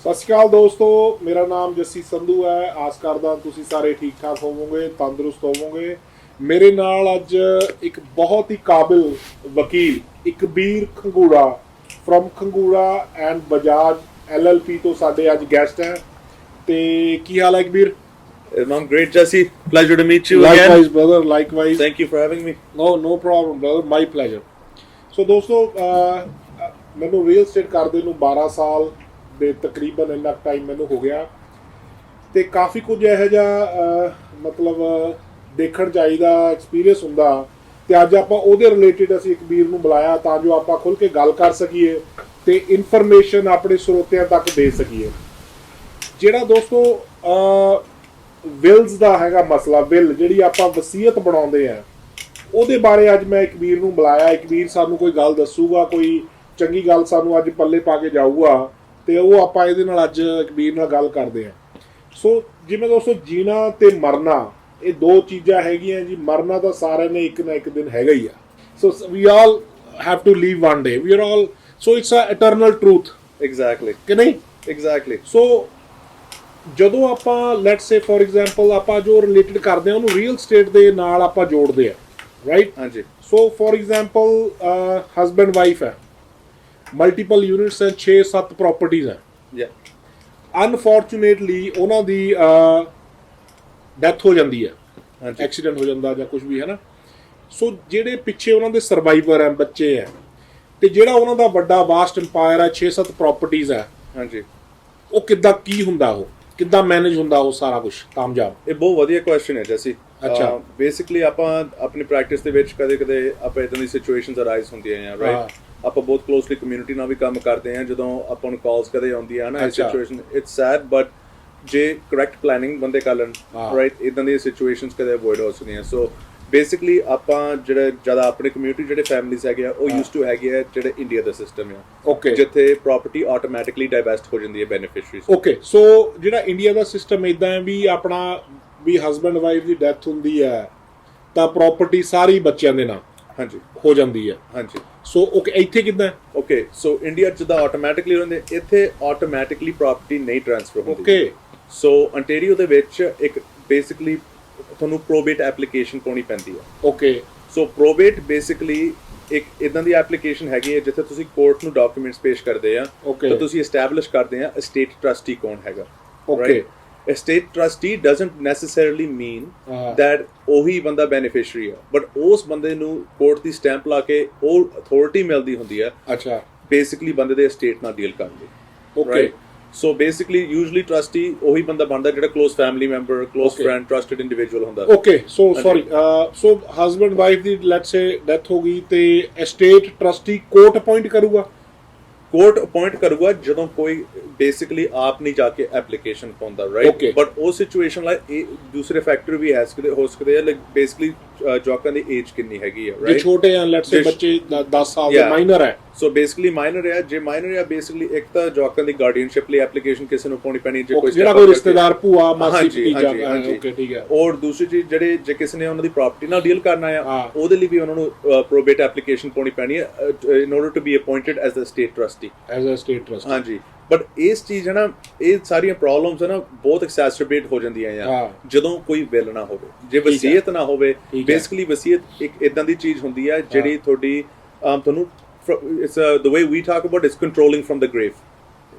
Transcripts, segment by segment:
ਸਤਿ ਸ਼੍ਰੀ ਅਕਾਲ ਦੋਸਤੋ, ਮੇਰਾ ਨਾਮ ਜੱਸੀ ਸੰਧੂ ਹੈ। ਆਸ ਕਰਦਾ ਤੁਸੀਂ ਸਾਰੇ ਠੀਕ ਠਾਕ ਹੋਵੋਗੇ, ਤੰਦਰੁਸਤ ਹੋਵੋਗੇ। ਮੇਰੇ ਨਾਲ ਅੱਜ ਇੱਕ ਬਹੁਤ ਹੀ ਕਾਬਿਲ ਵਕੀਲ Ikbir Khangura from Khangura and Bajaj LLP ਤੋਂ ਸਾਡੇ ਅੱਜ ਗੈਸਟ ਹੈ। ਤੇ ਕੀ ਹਾਲ ਹੈ ਇਕਬੀਰ? I'm great, Jesse. Pleasure to meet you Likewise, again. brother. Likewise. Thank you for having me. No problem, brother. My pleasure. So ਦੋਸਤੋ, ਮੈਨੂੰ ਰੀਅਲ ਸਟੇਟ ਕਰਦੇ ਨੂੰ 12 ਸਾਲ ਦੇ ਤਕਰੀਬਨ ਇੰਨਾ ਟਾਈਮ ਮੈਨੂੰ ਹੋ ਗਿਆ ਤੇ ਕਾਫੀ ਕੁਝ ਇਹੋ ਜਿਹਾ ਮਤਲਬ ਦੇਖਣ ਚਾਹੀਦਾ, ਐਕਸਪੀਰੀਅੰਸ ਹੁੰਦਾ। ਤੇ ਅੱਜ ਆਪਾਂ ਉਹਦੇ ਰਿਲੇਟਿਡ ਅਸੀਂ ਇਕਬੀਰ ਨੂੰ ਬੁਲਾਇਆ ਤਾਂ ਜੋ ਆਪਾਂ ਖੁੱਲ ਕੇ ਗੱਲ ਕਰ ਸਕੀਏ ਤੇ ਇਨਫੋਰਮੇਸ਼ਨ ਆਪਣੇ ਸਰੋਤਿਆਂ ਤੱਕ ਦੇ ਸਕੀਏ। ਜਿਹੜਾ ਦੋਸਤੋ ਵਿਲਸ ਦਾ ਹੈਗਾ ਮਸਲਾ, ਵਿਲ ਜਿਹੜੀ ਆਪਾਂ ਵਸੀਅਤ ਬਣਾਉਂਦੇ ਆ, ਉਹਦੇ ਬਾਰੇ ਅੱਜ ਮੈਂ ਇਕਬੀਰ ਨੂੰ ਬੁਲਾਇਆ। ਇਕਬੀਰ ਸਾਨੂੰ ਕੋਈ ਗੱਲ ਦੱਸੂਗਾ, ਕੋਈ ਚੰਗੀ ਗੱਲ ਸਾਨੂੰ ਅੱਜ ਪੱਲੇ ਪਾ ਕੇ ਜਾਊਗਾ ਤੇ ਉਹ ਆਪਾਂ ਇਹਦੇ ਨਾਲ ਅੱਜ ਇਕਬੀਰ ਨਾਲ ਗੱਲ ਕਰਦੇ ਹਾਂ। ਸੋ ਜਿਵੇਂ ਦੋਸਤੋ, ਜੀਣਾ ਤੇ ਮਰਨਾ ਇਹ ਦੋ ਚੀਜ਼ਾਂ ਹੈਗੀਆਂ ਜੀ। ਮਰਨਾ ਤਾਂ ਸਾਰਿਆਂ ਨੇ ਇੱਕ ਨਾ ਇੱਕ ਦਿਨ ਹੈਗਾ ਹੀ ਆ। So we all have to leave one day, we are all, so it's a eternal truth. Exactly. ਕਿ ਨਹੀਂ? Exactly. ਸੋ ਜਦੋਂ ਆਪਾਂ ਲੈਟਸ ਸੇ ਫੋਰ ਐਗਜ਼ਾਮਪਲ ਆਪਾਂ ਜੋ ਰਿਲੇਟਡ ਕਰਦੇ ਆ ਉਹਨੂੰ ਰੀਅਲ ਸਟੇਟ ਦੇ ਨਾਲ ਆਪਾਂ ਜੋੜਦੇ ਆ, ਰਾਈਟ? ਹਾਂਜੀ। ਸੋ ਫੋਰ ਐਗਜ਼ਾਮਪਲ ਹਸਬੈਂਡ ਵਾਈਫ ਹੈ, ਮਲਟੀਪਲ ਯੂਨਿਟਸ ਹੈ, 6-7 ਪ੍ਰਾਪਰਟੀਜ਼ ਹੈ। Yeah. ਅਨਫੋਰਚੂਨੇਟਲੀ ਉਹਨਾਂ ਦੀ ਡੈਥ ਹੋ ਜਾਂਦੀ ਹੈ, ਹਾਂਜੀ। ਐਕਸੀਡੈਂਟ ਹੋ ਜਾਂਦਾ ਜਾਂ ਕੁਝ ਵੀ ਹੈ ਨਾ। ਸੋ ਜਿਹੜੇ ਪਿੱਛੇ ਉਹਨਾਂ ਦੇ ਸਰਵਾਈਵਰ ਹੈ, ਬੱਚੇ ਹੈ, ਤੇ ਜਿਹੜਾ ਉਹਨਾਂ ਦਾ ਵੱਡਾ ਵਾਸਟ ਇੰਪਾਇਰ ਹੈ, 6-7 ਪ੍ਰਾਪਰਟੀਜ਼ ਹੈ, ਹਾਂਜੀ। ਉਹ ਕਿੱਦਾਂ ਕੀ ਹੁੰਦਾ, ਉਹ ਕਿੱਦਾਂ ਮੈਨੇਜ ਹੁੰਦਾ ਉਹ ਸਾਰਾ ਕੁਝ ਕਾਮਯਾਬ? ਇਹ ਬਹੁਤ ਵਧੀਆ ਕੁਐਸਚਨ ਹੈ ਜੈਸੀ। ਅੱਛਾ। ਬੇਸਿਕਲੀ ਆਪਾਂ ਆਪਣੀ ਪ੍ਰੈਕਟਿਸ ਦੇ ਵਿੱਚ ਕਦੇ-ਕਦੇ ਆਪਾਂ ਇਦਾਂ ਦੀ ਸਿਚੁਏਸ਼ਨਸ ਅਰਾਈਜ਼ ਹੁੰਦੀਆਂ ਆ, ਰਾਈਟ? ਆਪਾਂ ਬਹੁਤ ਕਲੋਜ਼ਲੀ ਕਮਿਊਨਿਟੀ ਨਾਲ ਵੀ ਕੰਮ ਕਰਦੇ ਆ। ਜਦੋਂ ਆਪਾਂ ਨੂੰ ਕਾਲਸ ਕਦੇ ਆਉਂਦੀਆਂ ਹਨ ਨਾ, ਇਹ ਸਿਚੁਏਸ਼ਨ ਇਟਸ ਸੈਡ, ਬਟ ਜੇ ਕਰੈਕਟ ਪਲੈਨਿੰਗ ਬੰਦੇ ਕਰ ਲੈਣ, ਰਾਈਟ, ਇਦਾਂ ਦੀਆਂ ਸਿਚੁਏਸ਼ਨਸ ਕਦੇ ਅਵੋਇਡ ਹੋ ਸਕਦੀਆਂ। ਸੋ ਬੇਸਿਕਲੀ ਆਪਾਂ ਜਿਹੜੇ ਜ਼ਿਆਦਾ ਆਪਣੀ ਕਮਿਊਨਿਟੀ ਜਿਹੜੇ ਫੈਮਿਲੀਜ਼ ਹੈਗੇ ਆ, ਉਹ ਯੂਜ਼ ਟੂ ਹੈਗੇ ਆ ਜਿਹੜੇ ਇੰਡੀਆ ਦਾ ਸਿਸਟਮ ਆ, ਓਕੇ, ਜਿੱਥੇ ਪ੍ਰਾਪਰਟੀ ਆਟੋਮੈਟਿਕਲੀ ਡਾਈਵੈਸਟ ਹੋ ਜਾਂਦੀ ਹੈ ਬੈਨੀਫੀਸ਼ੀਅਰੀਜ਼। ਓਕੇ, ਸੋ ਜਿਹੜਾ ਇੰਡੀਆ ਦਾ ਸਿਸਟਮ ਇਦਾਂ ਹੈ ਵੀ ਆਪਣਾ ਵੀ ਹਸਬੈਂਡ ਵਾਈਫ ਦੀ ਡੈਥ ਹੁੰਦੀ ਹੈ ਤਾਂ ਪ੍ਰਾਪਰਟੀ ਸਾਰੀ ਬੱਚਿਆਂ ਦੇ ਨਾਂ ਹਾਂਜੀ ਹੋ ਜਾਂਦੀ ਹੈ। ਹਾਂਜੀ। ਸੋ ਓਕੇ, ਇੱਥੇ ਕਿੱਦਾਂ? ਓਕੇ, ਸੋ ਇੰਡੀਆ 'ਚ ਤਾਂ ਆਟੋਮੈਟਿਕਲੀ ਹੁੰਦੇ, ਇੱਥੇ ਆਟੋਮੈਟਿਕਲੀ ਪ੍ਰਾਪਰਟੀ ਨਹੀਂ ਟ੍ਰਾਂਸਫਰ ਹੁੰਦੀ। ਓਕੇ। ਸੋ ਅੰਟੇਰੀਓ ਦੇ ਵਿੱਚ ਇੱਕ ਬੇਸਿਕਲੀ ਤੁਹਾਨੂੰ ਪ੍ਰੋਬੇਟ ਐਪਲੀਕੇਸ਼ਨ ਪਾਉਣੀ ਪੈਂਦੀ ਹੈ। ਓਕੇ। ਸੋ ਪ੍ਰੋਬੇਟ ਬੇਸਿਕਲੀ ਇੱਕ ਇਦਾਂ ਦੀ ਐਪਲੀਕੇਸ਼ਨ ਹੈਗੀ ਹੈ ਜਿੱਥੇ ਤੁਸੀਂ ਕੋਰਟ ਨੂੰ ਡਾਕੂਮੈਂਟਸ ਪੇਸ਼ ਕਰਦੇ ਆ, ਤਾਂ ਤੁਸੀਂ ਐਸਟੈਬਲਿਸ਼ ਕਰਦੇ ਆ ਸਟੇਟ ਟਰਸਟੀ ਕੌਣ ਹੈਗਾ। Okay. A state trustee doesn't necessarily mean that ਉਹੀ ਬੰਦਾ ਬੈਨੀਫੀਸ਼ੀਅਰੀ ਆ, ਬਟ ਉਸ ਬੰਦੇ ਨੂੰ ਕੋਰਟ ਦੀ ਸਟੈਂਪ ਲਾ ਕੇ ਉਹ ਅਥਾਰਟੀ ਮਿਲਦੀ ਹੁੰਦੀ ਹੈ, ਅੱਛਾ, ਬੇਸਿਕਲੀ ਬੰਦੇ ਦੇ estate ਨਾਲ ਡੀਲ ਕਰਨ ਦੀ। Okay. So basically usually trustee ਉਹੀ ਬੰਦਾ ਬਣਦਾ ਜਿਹੜਾ close family member, close friend, trusted individual ਹੁੰਦਾ। Okay. So sorry, so husband wife the let's say death ਹੋ ਗਈ ਤੇ ਸਟੇਟ ਟਰਸਟੀ ਕੋਰਟ ਅਪਾਇੰਟ ਕਰੂਗਾ? ਕੋਰਟ ਅਪਾਇੰਟ ਕਰੂਗਾ ਜਦੋਂ ਕੋਈ ਬੇਸਿਕਲੀ ਆਪ ਨਹੀਂ ਜਾ ਕੇ ਐਪਲੀਕੇਸ਼ਨ ਪਾਉਂਦਾ, ਰਾਈਟ? ਬਟ ਉਹ ਸਿਚੁਏਸ਼ਨ ਲਈ ਇਹ ਦੂਸਰੇ ਫੈਕਟਰ ਵੀ ਹੋ ਸਕਦੇ ਆ, ਲਾਈਕ ਬੇਸਿਕਲੀ ਜਵਾਕਾਂ ਦੀ ਏਜ ਕਿੰਨੀ ਹੈਗੀ ਆ, ਰਾਈਟ? ਜੇ ਛੋਟੇ ਆ, ਲੈਟਸ ਸੇ ਬੱਚੇ 10 ਸਾਲ ਦੇ, ਮਾਈਨਰ ਹੈ। ਸੋ ਬੇਸਿਕਲੀ ਮਾਈਨਰ ਹੈ। ਜੇ ਮਾਈਨਰ ਹੈ, ਬੇਸਿਕਲੀ ਇੱਕ ਤਾਂ ਜਵਾਕਾਂ ਦੀ ਗਾਰਡੀਅਨਸ਼ਿਪ ਲਈ ਐਪਲੀਕੇਸ਼ਨ ਕਿਸੇ ਨੂੰ ਪਾਉਣੀ ਪੈਣੀ, ਜੇ ਕੋਈ ਜਿਹੜਾ ਕੋਈ ਰਿਸ਼ਤੇਦਾਰ, ਭੂਆ, ਮਾਸੀ, ਭਤੀਜਾ। ਓਕੇ, ਠੀਕ ਹੈ। ਔਰ ਦੂਸਰੀ ਚੀਜ਼, ਜਿਹੜੇ ਜੇ ਕਿਸੇ ਨੇ ਉਹਨਾਂ ਦੀ ਪ੍ਰਾਪਰਟੀ ਨਾਲ ਡੀਲ ਕਰਨਾ ਆ, ਉਹਦੇ ਲਈ ਵੀ ਉਹਨਾਂ ਨੂੰ ਪ੍ਰੋਬੇਟ ਐਪਲੀਕੇਸ਼ਨ ਪਾਉਣੀ ਪੈਣੀ ਹੈ in order to be appointed as a state trustee. As a state trustee, ਹਾਂਜੀ। ਬਟ ਇਸ ਚੀਜ਼ ਹੈ ਨਾ, ਇਹ ਸਾਰੀਆਂ ਪ੍ਰੋਬਲਮਸ ਹੈ ਨਾ ਬਹੁਤ ਐਕਸੈਸਰਬੇਟ ਹੋ ਜਾਂਦੀਆਂ ਆ ਜਦੋਂ ਕੋਈ ਵਿਲ ਨਾ ਹੋਵੇ, ਜੇ ਵਸੀਅਤ ਨਾ ਹੋਵੇ। ਬੇਸਿਕਲੀ ਵਸੀਅਤ ਇੱਕ ਇਦਾਂ ਦੀ ਚੀਜ਼ ਹੁੰਦੀ ਹੈ ਜਿਹੜੀ ਤੁਹਾਡੀ ਤੁਹਾਨੂੰ it's the way we talk about is controlling from the grave,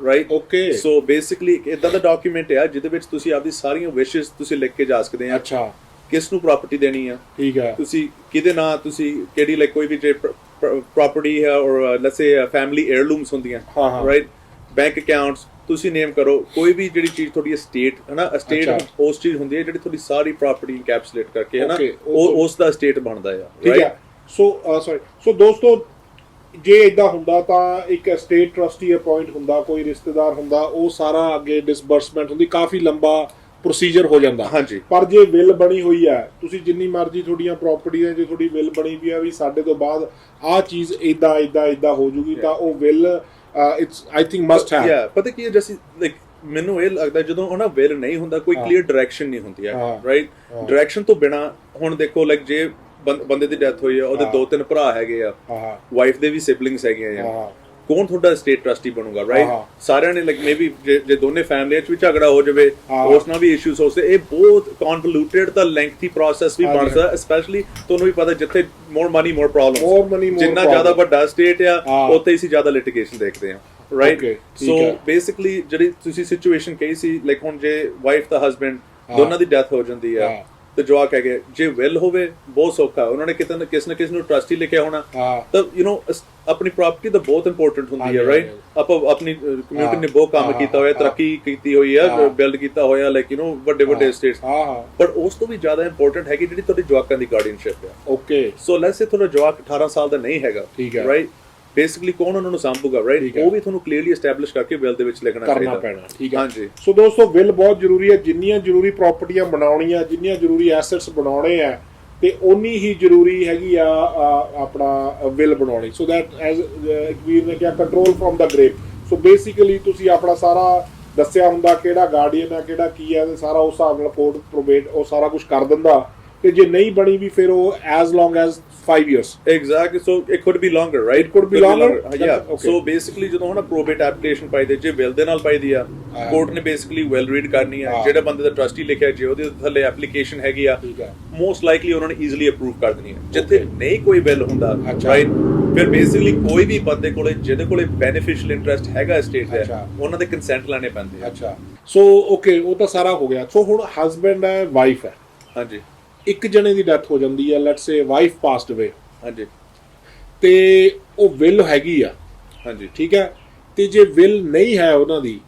right? Okay. So basically ਇਦਾਂ ਦਾ ਡਾਕੂਮੈਂਟ ਹੈ ਜਿਹਦੇ ਵਿੱਚ ਤੁਸੀਂ ਆਪਦੀ ਸਾਰੀਆਂ ਵਿਸ਼ੇਸ ਤੁਸੀਂ ਲਿਖ ਕੇ ਜਾ ਸਕਦੇ ਆ। ਅੱਛਾ। ਕਿਸ ਨੂੰ ਪ੍ਰਾਪਰਟੀ ਦੇਣੀ ਆ, ਠੀਕ ਹੈ, ਤੁਸੀਂ ਕਿਹਦੇ ਨਾਂ, ਤੁਸੀਂ ਕਿਹੜੀ, ਲਾਈਕ ਕੋਈ ਵੀ ਜੇ ਪ੍ਰਾਪਰਟੀ ਹੈ ਔਰ ਲੈਟਸ ਸੇ ਫੈਮਿਲੀ ਏਅਰਲੂਮਸ ਹੁੰਦੀਆਂ, ਰਾਈਟ? ਬੈਂਕ ਅਕਾਊਂਟਸ ਤੁਸੀਂ ਨੇਮ ਕਰੋ, ਕੋਈ ਵੀ ਜਿਹੜੀ ਚੀਜ਼ ਤੁਹਾਡੀ ਸਟੇਟ ਹੈ ਨਾ, ਸਟੇਟ ਉਸ ਚੀਜ਼ ਹੁੰਦੀ ਹੈ ਜਿਹੜੀ ਤੁਹਾਡੀ ਸਾਰੀ ਪ੍ਰਾਪਰਟੀ ਇਨਕੈਪਸੂਲੇਟ ਕਰਕੇ ਹੈ ਨਾ, ਉਹ ਉਸ ਦਾ ਸਟੇਟ ਬਣਦਾ ਆ, ਰਾਈਟ? ਸੋ ਦੋਸਤੋ, ਜੇ ਇਦਾਂ ਹੁੰਦਾ ਤਾਂ ਇੱਕ ਸਟੇਟ ਟਰਸਟੀ ਅਪਾਇੰਟ ਹੁੰਦਾ, ਕੋਈ ਰਿਸ਼ਤੇਦਾਰ ਹੁੰਦਾ, ਉਹ ਸਾਰਾ ਅੱਗੇ ਡਿਸਬਰਸਮੈਂਟ ਹੁੰਦੀ, ਕਾਫੀ ਲੰਬਾ ਪ੍ਰੋਸੀਜਰ ਹੋ ਜਾਂਦਾ। ਹਾਂਜੀ। ਪਰ ਜੇ ਵਿਲ ਬਣੀ ਹੋਈ ਹੈ, ਤੁਸੀਂ ਜਿੰਨੀ ਮਰਜ਼ੀ ਤੁਹਾਡੀਆਂ ਪ੍ਰਾਪਰਟੀਆਂ, ਜੇ ਤੁਹਾਡੀ ਵਿਲ ਬਣੀ ਵੀ ਆ ਵੀ ਸਾਡੇ ਤੋਂ ਬਾਅਦ ਆਹ ਚੀਜ਼ ਇਦਾਂ ਹੋ ਜੂਗੀ, ਤਾਂ ਉਹ will it's I think must have. ਪਤਾ ਕੀ ਹੈ ਜੈਸੀ, ਲਾਈਕ ਮੈਨੂੰ ਇਹ ਲੱਗਦਾ ਜਦੋਂ ਉਹਨਾਂ ਵਿਲ ਨਹੀਂ ਹੁੰਦਾ, ਕੋਈ ਕਲੀਅਰ ਡਾਇਰੈਕਸ਼ਨ ਨਹੀਂ ਹੁੰਦੀ ਹੈ, ਰਾਈਟ? ਡਾਇਰੈਕਸ਼ਨ ਤੋਂ ਬਿਨਾ, ਹੁਣ ਦੇਖੋ, ਲਾਈਕ ਜੇ ਬੰਦੇ ਦੀ ਡੈਥ ਹੋਈ ਆ, ਉਹਦੇ 2-3 ਭਰਾ ਹੈਗੇ ਆ, ਵਾਈਫ ਦੇ ਵੀ ਸਿਬਲਿੰਗਸ ਹੈਗੇ ਆ, ਕੌਣ ਤੁਹਾਡਾ ਸਟੇਟ ਟਰਸਟੀ ਬਣੂਗਾ, ਰਾਈਟ? ਹਾਂ। ਸਾਰਿਆਂ ਨੇ ਲਾਈਕ ਮੇਬੀ ਜੇ ਦੋਨੇ ਫੈਮਲੀਆਂ 'ਚ ਵੀ ਝਗੜਾ ਹੋ ਜਾਵੇ, ਹਾਂ। ਉਸ ਨਾਲ ਵੀ ਇਸ਼ੂਸ ਹੋ ਸਕਦੇ। ਇਹ ਬਹੁਤ ਕਨਵੋਲੂਟਡ ਤਾਂ ਲੈਂਥੀ ਪ੍ਰੋਸੈਸ ਵੀ ਬਣ ਸਕਦਾ, ਸਪੈਸ਼ਲੀ ਤੁਹਾਨੂੰ ਵੀ ਪਤਾ ਜਿੱਥੇ ਮੋਰ ਮਨੀ ਮੋਰ ਪ੍ਰੋਬਲਮ, ਜਿੰਨਾ ਜ਼ਿਆਦਾ ਵੱਡਾ ਸਟੇਟ ਆ ਉੱਥੇ ਹੀ ਜ਼ਿਆਦਾ ਲਿਟੀਗੇਸ਼ਨ ਦੇਖਦੇ ਆ, ਰਾਈਟ? ਸੋ ਬੇਸਿਕਲੀ ਜਿਹੜੀ ਤੁਸੀਂ ਸਿਚੁਏਸ਼ਨ ਕਹੀ ਸੀ, ਲਾਈਕ ਹੁਣ ਜੇ ਵਾਈਫ ਦਾ ਹਸਬੈਂਡ ਦੋਨਾਂ ਦੀ ਡੈਥ ਹੋ ਜਾਂਦੀ ਆ ਤੇ ਜਵਾਕ ਹੈਗੇ, ਜੇ ਵਿਲ ਹੋਵੇ ਬਹੁਤ ਸੌਖਾ, ਉਹਨਾਂ ਨੇ ਕਿਤੇ ਨਾ ਕਿਸੇ ਨੂੰ ਟਰਸਟੀ ਲਿਖਿਆ ਹੋਣਾ, ਤਾਂ ਆਪਣੀ ਪ੍ਰਾਪਰਟੀ ਤਾਂ ਬਹੁਤ ਇੰਪੋਰਟੈਂਟ ਹੁੰਦੀ ਹੈ, ਰਾਈਟ? ਆਪਾਂ ਆਪਣੀ ਕਮਿਊਨਿਟੀ ਨੇ ਬਹੁਤ ਕੰਮ ਕੀਤਾ ਹੋਇਆ, ਤਰੱਕੀ ਕੀਤੀ ਹੋਈ ਆ, ਬਿਲਡ ਕੀਤਾ ਹੋਇਆ, ਲਾਈਕ ਵੱਡੇ ਸਟੇਟਸ, ਪਰ ਉਸ ਤੋਂ ਵੀ ਜ਼ਿਆਦਾ ਇੰਪੋਰਟੈਂਟ ਹੈਗੀ ਜਿਹੜੀ ਤੁਹਾਡੀ ਜਵਾਕਾਂ ਦੀ ਗਾਰਡੀਅਨਸ਼ਿਪ ਆ। ਓਕੇ, ਸੋ ਲੈਟਸ ਸੇ ਤੁਹਾਡਾ ਜਵਾਕ 18 ਸਾਲ ਦਾ ਨਹੀਂ ਹੈਗਾ, ਰਾਈਟ? ਬੇਸਿਕਲੀ ਕੌਣ ਉਹਨਾਂ ਨੂੰ ਸੰਭੂਗਾ, ਰਾਈਟ? ਉਹ ਵੀ ਤੁਹਾਨੂੰ ਕਲੀਅਰਲੀ ਐਸਟੈਬਲਿਸ਼ ਕਰਕੇ ਵਿਲ ਦੇ ਵਿੱਚ ਲਿਖਣਾ ਚਾਹੀਦਾ, ਪੈਣਾ, ਠੀਕ ਹੈ? ਹਾਂਜੀ। ਸੋ ਦੋਸਤੋ, ਵਿਲ ਬਹੁਤ ਜ਼ਰੂਰੀ ਹੈ। ਜਿੰਨੀਆਂ ਜ਼ਰੂਰੀ ਪ੍ਰਾਪਰਟੀਆਂ ਬਣਾਉਣੀਆਂ, ਜਿੰਨੀਆਂ ਜ਼ਰੂਰੀ ਐਸੈਟਸ ਬਣਾਉਣੇ ਆ, ਤੇ ਉਨੀ ਹੀ ਜ਼ਰੂਰੀ ਹੈਗੀ ਆ ਆਪਣਾ ਵਿਲ ਬਣਾਉਣੀ, ਸੋ ਦੈਟ ਐਜ਼ ਵੀਰ ਨੇ ਕਿਹਾ, control from the grave. So basically ਤੁਸੀਂ ਆਪਣਾ ਸਾਰਾ ਦੱਸਿਆ ਹੁੰਦਾ ਕਿਹੜਾ ਗਾਰਡੀਅਨ ਹੈ, ਕਿਹੜਾ ਕੀ ਹੈ, ਤੇ ਸਾਰਾ ਉਸ ਹਿਸਾਬ ਨਾਲ ਕੋਡ ਪ੍ਰੋਬੇਟ ਉਹ ਸਾਰਾ ਕੁਝ ਕਰ ਦਿੰਦਾ, ਤੇ ਜੇ ਨਹੀਂ ਬਣੀ ਵੀ ਫਿਰ ਉਹ as long as 5 years. Exactly. So it could be longer, right? It could be longer. Yeah. Okay. So basically ਜਦੋਂ ਹੁਣ probate application ਪਾਈ ਦੇ, ਜੇ will ਦੇ ਨਾਲ ਪਾਈ ਦੀ ਆ, ਕੋਰਟ ਨੇ basically will read ਕਰਨੀ ਆ, ਜਿਹੜਾ ਬੰਦੇ ਦਾ ਟਰਸਟੀ ਲਿਖਿਆ ਜੇ ਉਹਦੇ ਥੱਲੇ ਐਪਲੀਕੇਸ਼ਨ ਹੈਗੀ ਆ, ਮੋਸਟ ਲਾਈਕਲੀ ਉਹਨਾਂ ਨੇ ਈਜ਼ੀਲੀ ਅਪਰੂਵ ਕਰ ਦੇਣੀ ਹੈ। ਜਿੱਥੇ ਨਹੀਂ ਕੋਈ will ਹੁੰਦਾ, ਰਾਈਟ, ਫਿਰ ਬੇਸਿਕਲੀ ਕੋਈ ਵੀ ਬੰਦੇ ਕੋਲੇ ਜਿਹਦੇ ਕੋਲੇ ਬੈਨੀਫੀਸ਼ੀਅਲ ਇੰਟਰਸਟ ਹੈਗਾ ਸਟੇਟ ਦਾ, ਉਹਨਾਂ ਦੇ ਕੰਸੈਂਟ ਲੈਣੇ ਪੈਂਦੇ ਆ। ਅੱਛਾ, ਸੋ ਓਕੇ, ਉਹ ਤਾਂ ਸਾਰਾ ਹੋ ਗਿਆ। ਸੋ ਹੁਣ ਹਸਬੈਂਡ ਹੈ, ਵਾਈਫ ਹੈ, ਹਾਂਜੀ, ਇੱਕ ਜਣੇ ਦੀ ਡੈਥ ਹੋ ਜਾਂਦੀ ਹੈ, ਲੈਟਸ ਸੇ ਵਾਈਫ ਪਾਸਡ ਅਵੇ, ਹਾਂਜੀ, ਤੇ ਉਹ ਵਿਲ ਹੈਗੀ ਆ, ਹਾਂਜੀ, ਠੀਕ ਹੈ, ਤੇ ਜੇ ਵਿਲ ਨਹੀਂ ਹੈ ਉਹਨਾਂ ਦੀ,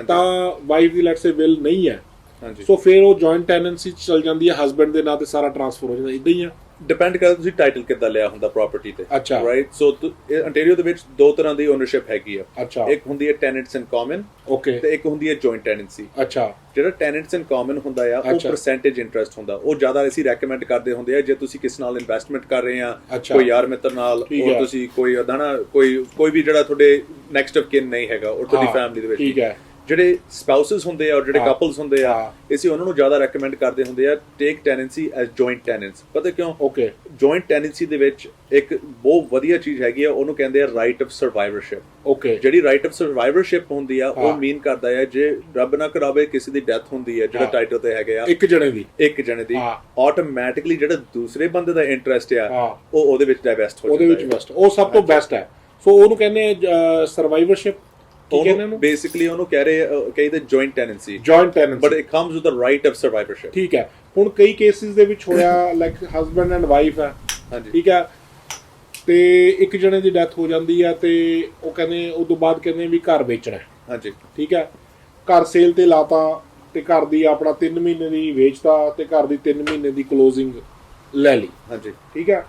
ਤਾਂ wife the let's say will ਨਹੀਂ ਹੈ, ਹਾਂਜੀ, ਸੋ ਫਿਰ ਉਹ ਜੁਆਇੰਟ ਟੈਨੈਂਸੀ ਚ ਚਲ ਜਾਂਦੀ ਹੈ, ਹਸਬੈਂਡ ਦੇ ਨਾਂ ਤੇ ਸਾਰਾ ਟ੍ਰਾਂਸਫਰ ਹੋ ਜਾਂਦਾ, ਇਦਾਂ ਹੀ ਆ। ਡਿਪੈਂਡ ਕਰਦਾ ਤੁਸੀਂ ਟਾਈਟਲ ਕਿੱਦਾਂ ਲਿਆ ਹੁੰਦਾ ਪ੍ਰਾਪਰਟੀ ਤੇ, ਅੱਛਾ, ਰਾਈਟ? ਸੋ ontario ਦੇ ਵਿੱਚ ਦੋ ਤਰ੍ਹਾਂ ਦੀ ਓਨਰਸ਼ਿਪ ਹੈਗੀ ਆ। ਅੱਛਾ, ਇੱਕ ਹੁੰਦੀ ਹੈ ਟੈਨੈਂਟਸ ਇਨ ਕਾਮਨ, ਓਕੇ, ਤੇ ਇੱਕ ਹੁੰਦੀ ਹੈ ਜੁਆਇੰਟ ਟੈਨੈਂਸੀ। ਅੱਛਾ, ਜਿਹੜਾ ਟੈਨੈਂਟਸ ਇਨ ਕਾਮਨ ਹੁੰਦਾ ਆ, ਉਹ ਪਰਸੈਂਟੇਜ ਇੰਟਰਸਟ ਹੁੰਦਾ, ਉਹ ਜ਼ਿਆਦਾ ਅਸੀਂ ਰეკਮੈਂਡ ਕਰਦੇ ਹੁੰਦੇ ਆ ਜੇ ਤੁਸੀਂ ਕਿਸੇ ਨਾਲ ਇਨਵੈਸਟਮੈਂਟ ਕਰ ਰਹੇ ਆ, ਕੋਈ ਯਾਰ ਮਿੱਤਰ ਨਾਲ, ਔਰ ਤੁਸੀਂ ਕੋਈ ਅਦਾਣਾ ਕੋਈ ਵੀ ਜਿਹੜਾ ਤੁਹਾਡੇ ਨੈਕਸਟ ਆਫ ਕਿਨ ਨਹੀਂ ਹੈਗਾ, ਔਰ ਤੁਹਾਡੀ ਫੈਮਿਲੀ ਦੇ ਵਿੱਚ, ਠੀਕ ਹੈ, ਜਿਹੜੇ ਸਪਾਊਸਸ ਹੁੰਦੇ ਆ ਔਰ ਜਿਹੜੇ ਕਪਲਸ ਹੁੰਦੇ ਆ, ਅਸੀਂ ਉਹਨਾਂ ਨੂੰ ਜ਼ਿਆਦਾ ਰეკਮੈਂਡ ਕਰਦੇ ਹੁੰਦੇ ਆ, ਟੇਕ ਟੈਨੈਂਸੀ ਐਜ਼ ਜੁਆਇੰਟ ਟੈਨੈਂਟਸ। ਪਤਾ ਕਿਉਂ? ਓਕੇ, ਜੁਆਇੰਟ ਟੈਨੈਂਸੀ ਦੇ ਵਿੱਚ ਇੱਕ ਬਹੁਤ ਵਧੀਆ ਚੀਜ਼ ਹੈਗੀ ਆ, ਉਹਨੂੰ ਕਹਿੰਦੇ ਆ ਰਾਈਟ ਆਫ ਸਰਵਾਈਵਰਸ਼ਿਪ। ਓਕੇ, ਜਿਹੜੀ ਰਾਈਟ ਆਫ ਸਰਵਾਈਵਰਸ਼ਿਪ ਹੁੰਦੀ ਆ, ਉਹ ਮੀਨ ਕਰਦਾ ਹੈ ਜੇ ਰੱਬ ਨਾ ਕਰਾਵੇ ਕਿਸੇ ਦੀ ਡੈਥ ਹੁੰਦੀ ਹੈ ਜਿਹੜਾ ਟਾਈਟਲ ਤੇ ਹੈਗੇ ਆ, ਇੱਕ ਜਣੇ ਦੀ ਆਟੋਮੈਟਿਕਲੀ ਜਿਹੜਾ ਦੂਸਰੇ ਬੰਦੇ ਦਾ ਇੰਟਰਸਟ ਆ, ਉਹ ਉਹਦੇ ਵਿੱਚ ਡਾਈਵੈਸਟ ਹੋ ਜਾਂਦਾ ਹੈ। ਉਹ ਸਭ ਤੋਂ ਬੈਸਟ ਹੈ। ਸੋ ਉਹਨੂੰ ਕਹਿੰਦੇ ਸਰਵਾਈਵਰਸ਼ਿਪ, ਬੇਸਿਕਲੀ ਉਹਨੂੰ ਕਹਿੰਦੇ joint tenancy, but it comes with the right of survivorship. ਠੀਕ ਹੈ, ਹੁਣ ਕਈ ਕੇਸਿਸ ਦੇ ਵਿੱਚ ਹੋਇਆ ਲਾਈਕ ਹਸਬੈਂਡ ਐਂਡ ਵਾਈਫ ਹੈ, ਹਾਂਜੀ, ਠੀਕ ਹੈ, ਤੇ ਇੱਕ ਜਣੇ ਦੀ ਡੈਥ ਹੋ ਜਾਂਦੀ ਆ, ਤੇ ਉਹ ਕਹਿੰਦੇ ਉਸ ਤੋਂ ਬਾਅਦ ਕਹਿੰਦੇ ਵੀ ਘਰ ਵੇਚਣਾ, ਹਾਂਜੀ, ਠੀਕ ਹੈ, ਘਰ ਸੇਲ ਤੇ ਲਾਤਾ, ਤੇ ਘਰ ਦੀ ਆਪਣਾ 3 ਮਹੀਨੇ ਦੀ ਵੇਚਤਾ, ਤੇ ਘਰ ਦੀ 3 ਮਹੀਨੇ ਦੀ ਕਲੋਜ਼ਿੰਗ ਲੈ ਲਈ, ਹਾਂਜੀ, ਠੀਕ ਹੈ,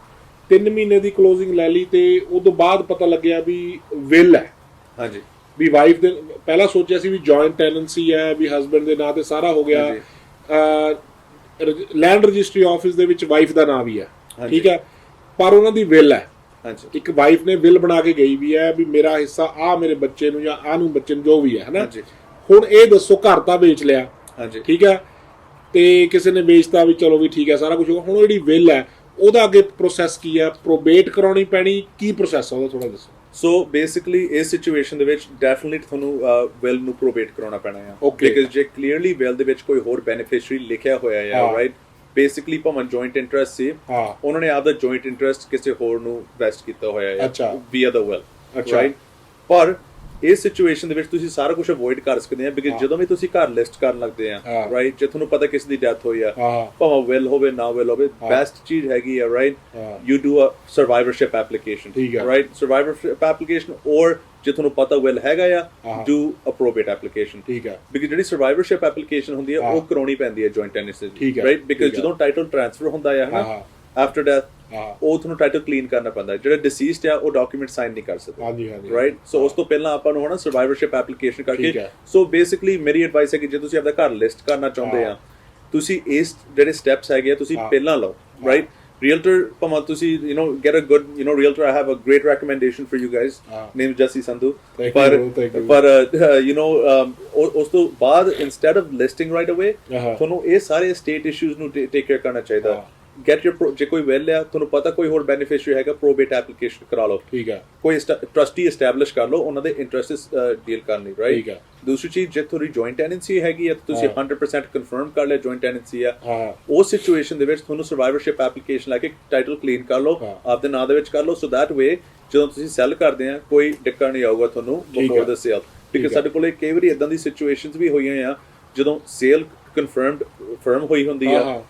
3 ਮਹੀਨੇ ਦੀ ਕਲੋਜ਼ਿੰਗ ਲੈ ਲਈ, ਤੇ ਉਸ ਤੋਂ ਬਾਅਦ ਪਤਾ ਲੱਗਿਆ ਵੀ ਵਿਲ ਹੈ, ਹਾਂਜੀ, ਵੀ ਵਾਈਫ ਦੇ ਪਹਿਲਾਂ ਸੋਚਿਆ ਸੀ ਵੀ ਜੁਆਇੰਟ ਟੈਨੈਂਸੀ ਹੈ, ਵੀ ਹਸਬੈਂਡ ਦੇ ਨਾਂ ਤੇ ਸਾਰਾ ਹੋ ਗਿਆ, ਲੈਂਡ ਰਜਿਸਟਰੀ ਆਫਿਸ ਦੇ ਵਿੱਚ ਵਾਈਫ ਦਾ ਨਾਂ ਵੀ ਹੈ, ਠੀਕ ਹੈ, ਪਰ ਉਹਨਾਂ ਦੀ ਵਿਲ ਹੈ, ਇੱਕ ਵਾਈਫ ਨੇ ਵਿਲ ਬਣਾ ਕੇ ਗਈ ਵੀ ਹੈ ਵੀ ਮੇਰਾ ਹਿੱਸਾ ਆ ਮੇਰੇ ਬੱਚੇ ਨੂੰ ਜਾਂ ਆ ਨੂੰ ਬੱਚੇ ਨੂੰ ਜੋ ਵੀ ਹੈ, ਹਨਾ। ਹੁਣ ਇਹ ਦੱਸੋ, ਘਰ ਤਾਂ ਵੇਚ ਲਿਆ, ਠੀਕ ਹੈ, ਤੇ ਕਿਸੇ ਨੇ ਵੇਚਤਾ ਵੀ, ਚਲੋ ਵੀ ਠੀਕ ਹੈ, ਸਾਰਾ ਕੁਝ। ਹੁਣ ਜਿਹੜੀ ਵਿਲ ਹੈ ਉਹਦਾ ਅੱਗੇ ਪ੍ਰੋਸੈਸ ਕੀ ਹੈ? ਪ੍ਰੋਬੇਟ ਕਰਾਉਣੀ ਪੈਣੀ, ਕੀ ਪ੍ਰੋਸੈਸ ਹੈ ਉਹਦਾ ਥੋੜਾ ਦੱਸੋ। ਸੋ ਬੇਸਿਕਲੀ ਇਸ ਸਿਚੁਏਸ਼ਨ ਦੇ ਵਿੱਚ ਡੈਫੀਨਿਟਲੀ ਤੁਹਾਨੂੰ ਵਿਲ ਨੂੰ ਪ੍ਰੋਬੇਟ ਕਰਾਉਣਾ ਪੈਣਾ ਆ, ਬਿਕਾਜ਼ ਜੇ ਕਲੀਅਰਲੀ ਵਿਲ ਦੇ ਵਿੱਚ ਕੋਈ ਹੋਰ ਬੈਨੀਫੀਸ਼ੀਅਰੀ ਲਿਖਿਆ ਹੋਇਆ ਆ, ਰਾਈਟ, ਬੇਸਿਕਲੀ ਭਾਵੇਂ ਜੁਆਇੰਟ ਇੰਟਰਸਟ ਸੀ, ਉਹਨਾਂ ਨੇ ਆਪਦਾ ਜੁਆਇੰਟ ਇੰਟਰਸਟ ਕਿਸੇ ਹੋਰ ਨੂੰ ਵੈਸਟ ਕੀਤਾ ਹੋਇਆ ਆ ਵੀਆ ਦਾ ਵਿਲ, ਰਾਈਟ, ਪਰ ਇਸ ਸਿਚੁਏਸ਼ਨ ਦੇ ਵਿੱਚ ਤੁਸੀਂ ਸਾਰਾ ਕੁਝ ਅਵੋਇਡ ਕਰ ਸਕਦੇ ਆ, ਬਿਕਾਜ਼ ਜਦੋਂ ਵੀ ਤੁਸੀਂ ਘਰ ਲਿਸਟ ਕਰਨ ਲੱਗਦੇ ਆ, ਰਾਈਟ, ਜੇ ਤੁਹਾਨੂੰ ਪਤਾ ਕਿਸੇ ਦੀ ਡੈਥ ਹੋਈ ਆ, ਭਾਵੇਂ ਵਿਲ ਹੋਵੇ ਨਾ ਵਿਲ ਹੋਵੇ, ਬੈਸਟ ਚੀਜ਼ ਹੈਗੀ ਆ, right, you do a survivorship application, right, survivorship application, ਔਰ ਜੇ ਤੁਹਾਨੂੰ ਪਤਾ ਵਿਲ ਹੈਗਾ ਆ, ਡੂ ਅ ਪ੍ਰੋਬੇਟ ਐਪਲੀਕੇਸ਼ਨ, ਠੀਕ ਹੈ, ਬਿਕਾਜ਼ ਜਿਹੜੀ ਸਰਵਾਈਵਰਸ਼ਿਪ ਐਪਲੀਕੇਸ਼ਨ ਹੁੰਦੀ ਹੈ ਉਹ ਕਰਾਉਣੀ ਪੈਂਦੀ ਹੈ ਜੁਆਇੰਟ ਟੈਨੈਂਸੀ, ਰਾਈਟ, ਬਿਕਾਜ਼ ਜਦੋਂ ਟਾਈਟਲ ਟ੍ਰਾਂਸਫਰ ਹੁੰਦਾ ਹੈ ਨਾ ਆਫਟਰ ਡੈਥ, ਉਹ ਤੁਹਾਨੂੰ ਟਾਈਟਲ ਕਲੀਨ ਕਰਨਾ ਪੈਂਦਾ, ਜਿਹੜਾ ਡਿਸੀਸਡ ਆ ਉਹ ਡਾਕੂਮੈਂਟ ਸਾਈਨ ਨਹੀਂ ਕਰ ਸਕਦਾ, ਰਾਈਟ। ਸੋ ਉਸ ਤੋਂ ਪਹਿਲਾਂ ਆਪਾਂ ਨੂੰ ਹਨਾ ਸਰਵਾਈਵਰਸ਼ਿਪ ਐਪਲੀਕੇਸ਼ਨ ਕਰਕੇ, ਸੋ ਬੇਸਿਕਲੀ ਮੇਰੀ ਐਡਵਾਈਸ ਹੈ ਕਿ ਜੇ ਤੁਸੀਂ ਆਪਦਾ ਘਰ ਲਿਸਟ ਕਰਨਾ ਚਾਹੁੰਦੇ ਆ, ਤੁਸੀਂ ਇਸ ਜਿਹੜੇ ਸਟੈਪਸ ਹੈਗੇ ਆ ਤੁਸੀਂ ਪਹਿਲਾਂ ਲਓ, ਰਾਈਟ। realtor ਭਾਵੇਂ ਤੁਸੀਂ get a good realtor. I have a great recommendation for you guys, named Jesse Sandhu, ਪਰ ਉਸ ਤੋਂ ਬਾਅਦ instead of listing right away ਤੁਹਾਨੂੰ ਇਹ ਸਾਰੇ state issues ਨੂੰ take care ਕਰਨਾ ਚਾਹੀਦਾ, get your ਜੇ ਕੋਈ will ਆ ਤੁਹਾਨੂੰ ਪਤਾ ਕੋਈ ਹੋਰ beneficiary ਹੈਗਾ probate application ਕਰਾ ਲਓ ਠੀਕ ਹੈ ਕੋਈ trustee establish ਕਰ ਲਓ ਉਹਨਾਂ ਦੇ interests deal ਕਰਨ ਲਈ right ਠੀਕ ਹੈ ਦੂਸਰੀ ਚੀਜ਼ ਜੇ ਤੁਹਾਡੀ joint tenancy ਹੈਗੀ ਆ ਤੁਸੀਂ 100% confirm ਕਰ ਲਿਆ joint tenancy ਆ ਹਾਂ ਉਸ ਸਿਚੁਏਸ਼ਨ ਦੇ ਵਿੱਚ ਤੁਹਾਨੂੰ survivorship application ਲੈ ਕੇ ਟਾਈਟਲ ਕਲੀਨ ਕਰ ਲਓ ਆਪਦੇ ਨਾਂ ਦੇ ਵਿੱਚ ਕਰ ਲਓ so that way ਜਦੋਂ ਤੁਸੀਂ ਸੈਲ ਕਰਦੇ ਆ ਕੋਈ ਡਿੱਕਾ ਨਹੀਂ ਆਊਗਾ ਤੁਹਾਨੂੰ before the sale because ਸਾਡੇ ਕੋਲੇ ਕਈ ਵਾਰੀ ਇਦਾਂ ਦੀ ਸਿਚੁਏਸ਼ਨਸ ਵੀ ਹੋਈਆਂ ਆ ਜਦੋਂ ਸੇਲ ਕਨਫਰਮਡ ਫਰਮ ਹੋਈ ਹੁੰਦੀ ਆ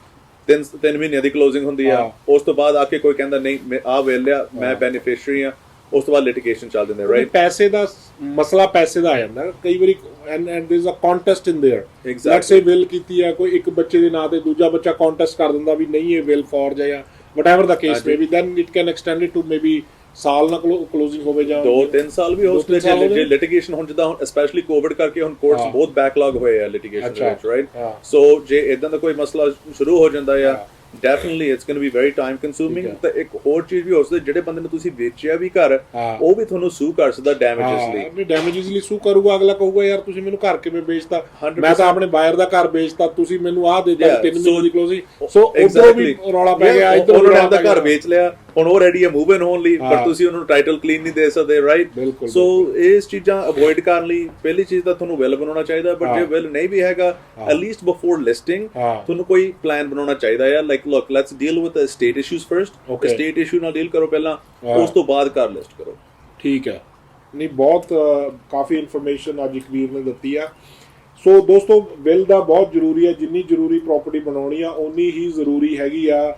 ਤਿੰਨ ਮਹੀਨਿਆਂ ਦੀ ਕਲੋਜ਼ਿੰਗ ਹੁੰਦੀ ਆ ਉਸ ਤੋਂ ਬਾਅਦ ਆ ਕੇ ਕੋਈ ਕਹਿੰਦਾ ਨਹੀਂ ਮੈਂ ਆ ਵੇਲ ਲਿਆ ਮੈਂ ਬੈਨੀਫੀਸ਼ੀਅਰੀ ਆ ਉਸ ਤੋਂ ਬਾਅਦ ਲਿਟੀਗੇਸ਼ਨ ਚੱਲ ਦਿੰਦੇ ਰਾਈਟ ਪੈਸੇ ਦਾ ਮਸਲਾ ਪੈਸੇ ਦਾ ਆ ਜਾਂਦਾ ਕਈ ਵਾਰੀ and there is a contest in there Exactly. Let's say will ਕੀਤੀ ਆ ਕੋਈ ਇੱਕ ਬੱਚੇ ਦੇ ਨਾਂ ਤੇ ਦੂਜਾ ਬੱਚਾ ਕੰਟੈਸਟ ਕਰ ਦਿੰਦਾ ਵੀ ਨਹੀਂ ਇਹ ਵਿਲ ਫॉर ਜਾਂ ਵਟਐਵਰ ਦਾ case may be then it can extend it to maybe ਸਾਲ ਨਾਲ ਕਲੋਜ਼ਿੰਗ ਹੋਵੇ ਜਾਂ 2-3 ਸਾਲ ਵੀ ਹੋ ਸਕਦੇ ਜੇ ਲਿਟੀਗੇਸ਼ਨ ਹੁਣ ਜਿੱਦਾਂ ਹੁਣ ਸਪੈਸ਼ਲੀ ਕੋਵਿਡ ਕਰਕੇ ਹੁਣ ਕੋਰਟਸ ਬਹੁਤ ਬੈਕਲੌਗ ਹੋਏ ਆ ਲਿਟੀਗੇਸ਼ਨ ਦੇ ਵਿੱਚ ਰਾਈਟ ਸੋ ਜੇ ਇਦਾਂ ਦਾ ਕੋਈ ਮਸਲਾ ਸ਼ੁਰੂ ਹੋ ਜਾਂਦਾ ਆ definitely it's going to be very time consuming ਤਾਂ ਇੱਕ ਹੋਰ ਚੀਜ਼ ਵੀ ਹੋ ਸਕਦੀ ਜਿਹੜੇ ਬੰਦੇ ਨੂੰ ਤੁਸੀਂ ਵੇਚਿਆ ਵੀ ਘਰ ਉਹ ਵੀ ਤੁਹਾਨੂੰ ਸੂ ਕਰ ਸਕਦਾ ਡੈਮੇਜਸ ਲਈ ਨਹੀਂ ਡੈਮੇਜਸ ਲਈ ਸੂ ਕਰੂਗਾ ਅਗਲਾ ਕਹੂਗਾ ਯਾਰ ਤੁਸੀਂ ਮੈਨੂੰ ਘਰ ਕਿਵੇਂ ਵੇਚਤਾ ਮੈਂ ਤਾਂ ਆਪਣੇ ਬਾਇਰ ਦਾ ਘਰ ਵੇਚਤਾ ਤੁਸੀਂ ਮੈਨੂੰ ਆਹ ਦੇ ਦਿੱਤਾ 3 ਮਹੀਨੇ ਦੀ ਕਲੋਜ਼ਿੰਗ ਸੋ ਉਧਰੋਂ ਵੀ ਰੌਲਾ ਪੈ ਗਿਆ ਇੱਧਰ ਉਹਨਾਂ ਨੇ ਆਪਦਾ ਘਰ ਵੇਚ ਲਿਆ ਹੁਣ ਉਹ ਰੈਡੀ ਹੈ ਮੂਵ ਇਨ ਹੋਣ ਲਈ ਪਰ ਤੁਸੀਂ ਉਹਨੂੰ ਟਾਈਟਲ ਕਲੀਨ ਨਹੀਂ ਦੇ ਸਕਦੇ ਰਾਈਟ ਸੋ ਇਸ ਚੀਜ਼ਾਂ ਅਵੋਇਡ ਕਰਨ ਲਈ ਪਹਿਲੀ ਚੀਜ਼ ਤਾਂ ਤੁਹਾਨੂੰ ਵਿਲ ਬਣਾਉਣਾ ਚਾਹੀਦਾ ਬਟ ਜੇ ਵਿਲ ਨਹੀਂ ਵੀ ਹੈਗਾ ਐਟ ਲੀਸਟ ਬਿਫੋਰ ਲਿਸਟਿੰਗ ਤੁਹਾਨੂੰ ਕੋਈ ਪਲਾਨ ਬਣਾਉਣਾ ਚਾਹੀਦਾ ਹੈ like look let's deal with the state issues first state issue ਨਾਲ ਡੀਲ ਕਰੋ ਪਹਿਲਾਂ ਉਸ ਤੋਂ ਬਾਅਦ ਘਰ ਲਿਸਟ ਕਰੋ ਠੀਕ ਹੈ ਨਹੀਂ ਬਹੁਤ ਕਾਫੀ ਇਨਫੋਰਮੇਸ਼ਨ ਅੱਜ ਇਕਬੀਰ ਨੇ ਦਿੱਤੀ ਆ ਸੋ ਦੋਸਤੋ ਵਿਲ ਦਾ ਬਹੁਤ ਜ਼ਰੂਰੀ ਹੈ ਜਿੰਨੀ ਜ਼ਰੂਰੀ ਪ੍ਰਾਪਰਟੀ ਬਣਾਉਣੀ ਆ ਓਨੀ ਹੀ ਜ਼ਰੂਰੀ ਹੈਗੀ ਆ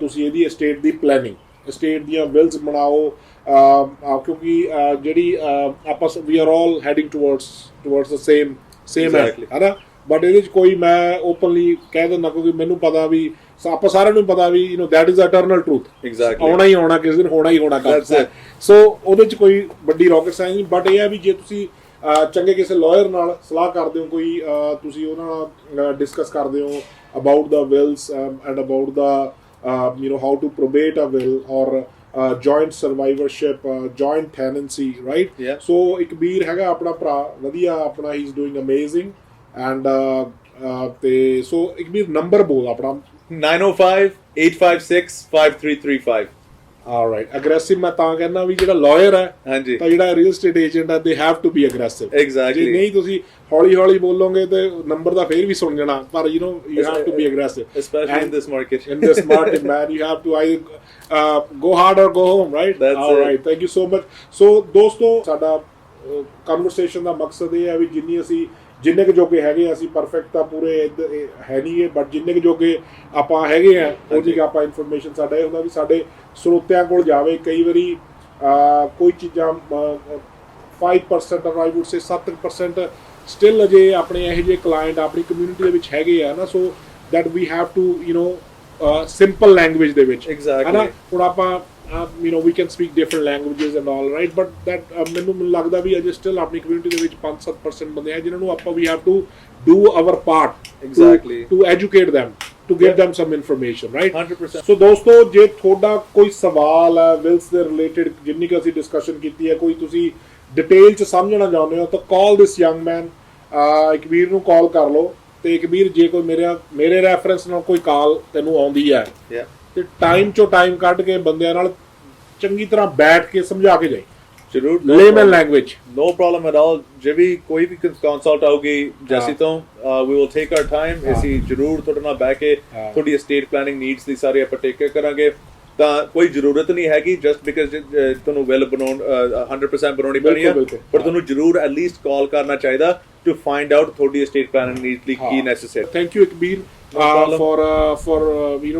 ਤੁਸੀਂ ਇਹਦੀ ਐਸਟੇਟ ਦੀ ਪਲੈਨਿੰਗ ਸਟੇਟ ਦੀਆਂ ਵਿਲਸ ਬਣਾਓ ਕਿਉਂਕਿ ਜਿਹੜੀ ਆਪਾਂ we are all heading towards the same ਹੈ ਨਾ ਬਟ ਇਹਦੇ ਚ ਕੋਈ ਮੈਂ ਓਪਨਲੀ ਕਹਿ ਦਿੰਦਾ ਕਿਉਂਕਿ ਮੈਨੂੰ ਪਤਾ ਵੀ ਆਪਾਂ ਸਾਰਿਆਂ ਨੂੰ ਪਤਾ ਵੀ ਦੈਟ ਇਜ਼ ਇਟਰਨਲ ਟਰੂਥ ਆਉਣਾ ਹੀ ਆਉਣਾ ਕਿਸੇ ਦਿਨ ਹੋਣਾ ਹੀ ਹੋਣਾ ਕੰਮ ਸੋ ਉਹਦੇ ਚ ਕੋਈ ਵੱਡੀ ਰਾਕਟ ਸਾਇੰਸ ਨਹੀਂ ਬਟ ਇਹ ਹੈ ਵੀ ਜੇ ਤੁਸੀਂ ਚੰਗੇ ਕਿਸੇ ਲਾਇਰ ਨਾਲ ਸਲਾਹ ਕਰਦੇ ਹੋ ਕੋਈ ਤੁਸੀਂ ਉਹਨਾਂ ਨਾਲ ਡਿਸਕਸ ਕਰਦੇ ਹੋ about the wills and about the how to probate a will or joint survivorship joint tenancy right so Ikbir ਹੈਗਾ ਆਪਣਾ ਭਰਾ ਵਧੀਆ ਆਪਣਾ he is doing amazing and ਤੇ so Ikbir ਨੰਬਰ ਬੋਲ ਆਪਣਾ 905-856-5335 alright aggressive ਮੈਂ ਤਾਂ ਕਹਿੰਦਾ ਵੀ ਜਿਹੜਾ ਲਾਇਰ ਹੈ ਹਾਂਜੀ ਤਾਂ ਜਿਹੜਾ ਰੀਅਲ ਏਸਟੇਟ ਏਜੰਟ ਹੈ they have to be aggressive exactly ਜੇ ਨਹੀਂ ਤੁਸੀਂ ਹੌਲੀ ਬੋਲੋਗੇ ਤੇ ਨੰਬਰ ਦਾ ਫੇਰ ਵੀ ਸੁਣ ਜਾਣਾ ਪਰ you have to be aggressive especially in this market in this market man you have to either go hard or go home right that's all right thank you so much so ਦੋਸਤੋ ਸਾਡਾ conversation ਦਾ ਮਕਸਦ ਇਹ ਹੈ ਵੀ ਜਿੰਨੇ ਕੁ ਜੋਗੇ ਹੈਗੇ ਅਸੀਂ ਪਰਫੈਕਟ ਤਾਂ ਪੂਰੇ ਹੈ ਨਹੀਂ ਹੈ ਬਟ ਜਿੰਨੇ ਕੁ ਜੋਗੇ ਆਪਾਂ ਹੈਗੇ ਆ ਉਹਦੀ ਆਪਾਂ ਇਨਫੋਰਮੇਸ਼ਨ ਸਾਡਾ ਇਹ ਹੁੰਦਾ ਵੀ ਸਾਡੇ ਸਰੋਤਿਆਂ ਕੋਲ ਜਾਵੇ ਕਈ ਵਾਰੀ ਕੋਈ ਚੀਜ਼ਾਂ 5% or I would say 7% still ਅਜੇ ਆਪਣੇ ਇਹੋ ਜਿਹੇ ਕਲਾਇੰਟ ਆਪਣੀ ਕਮਿਊਨਿਟੀ ਦੇ ਵਿੱਚ ਹੈਗੇ ਆ ਨਾ so that we have to simple language ਦੇ ਵਿੱਚ ਹੈ ਨਾ ਹੁਣ ਆਪਾਂ we can speak different languages and all right but that ਮੈਨੂੰ ਲੱਗਦਾ ਵੀ ਅਜੇ ਸਟਿਲ ਆਪਣੀ ਕਮਿਊਨਿਟੀ ਦੇ ਵਿੱਚ 5-7% ਬੰਦੇ ਆ ਜਿਨ੍ਹਾਂ ਨੂੰ ਆਪਾਂ we have to do our part exactly to educate them to give them some information right 100% so ਦੋਸਤੋ ਜੇ ਤੁਹਾਡਾ ਕੋਈ ਸਵਾਲ ਹੈ ਵਿਲਸ ਦੇ ਰਿਲੇਟਡ ਜਿੰਨੀ ਕੁ ਅਸੀਂ ਡਿਸਕਸ਼ਨ ਕੀਤੀ ਹੈ ਕੋਈ ਤੁਸੀਂ ਡਿਟੇਲ ਚ ਸਮਝਣਾ ਚਾਹੁੰਦੇ ਹੋ ਤਾਂ ਕਾਲ ਦਿਸ ਯੰਗ ਮੈਨ ਇਕਬੀਰ ਨੂੰ ਕਾਲ ਕਰ ਲਓ ਤੇ ਇਕਬੀਰ ਜੇ ਕੋਈ ਮੇਰੇ ਰੈਫਰੈਂਸ ਨਾਲ ਕੋਈ ਕਾਲ ਤੈਨੂੰ ਆਉਂਦੀ ਹੈ ਤੇ ਟਾਈਮ ਚੋਂ ਟਾਈਮ ਕੱਢ ਕੇ ਬੰਦਿਆਂ ਨਾਲ ਚੰਗੀ ਤਰ੍ਹਾਂ ਬੈਠ ਕੇ ਸਮਝਾ ਕੇ ਜਾਈ ਜ਼ਰੂਰ lemon language no problem at all ਜੇ ਵੀ ਕੋਈ ਵੀ ਕੰਸਲਟ ਆਉਗੀ ਜੈਸੀ ਤੋਂ we will take our time ਅਸੀਂ ਜ਼ਰੂਰ ਤੁਹਾਡੇ ਨਾਲ ਬਹਿ ਕੇ ਤੁਹਾਡੀ estate planning needs ਦੀ ਸਾਰੀ ਆਪਾਂ ਟੇਕ ਕਰਾਂਗੇ ਤਾਂ ਕੋਈ ਜ਼ਰੂਰਤ ਨਹੀਂ ਹੈਗੀ ਜਸਟ ਬਿਕਾਜ਼ ਤੁਹਾਨੂੰ ਵੈਲ ਬਣਾਉਣ 100% ਬਣਾਉਣੀ ਪੈਣੀ ਹੈ ਪਰ ਤੁਹਾਨੂੰ ਜ਼ਰੂਰ ਐਟ ਲੀਸਟ ਕਾਲ ਕਰਨਾ ਚਾਹੀਦਾ ਟੂ ਫਾਈਂਡ ਆਊਟ ਤੁਹਾਡੀ estate planning needs ਲਈ ਕੀ necessary thank you Ikbir for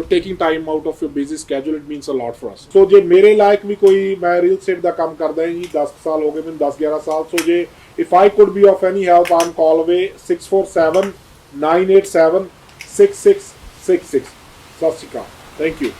taking time out of your busy schedule it means a lot for us so ਜੇ ਮੇਰੇ ਲਾਇਕ ਵੀ ਕੋਈ ਮੈਂ ਰੀਅਲ estate ਦਾ ਕੰਮ ਕਰਦਾ ਹਾਂ ਜੀ 10 ਸਾਲ ਹੋ ਗਏ ਮੈਨੂੰ 10-11 ਸਾਲ so ਜੇ if I could be of any help I'm call away 647-987-6666 ਸਤਿ ਸ਼੍ਰੀ ਅਕਾਲ thank you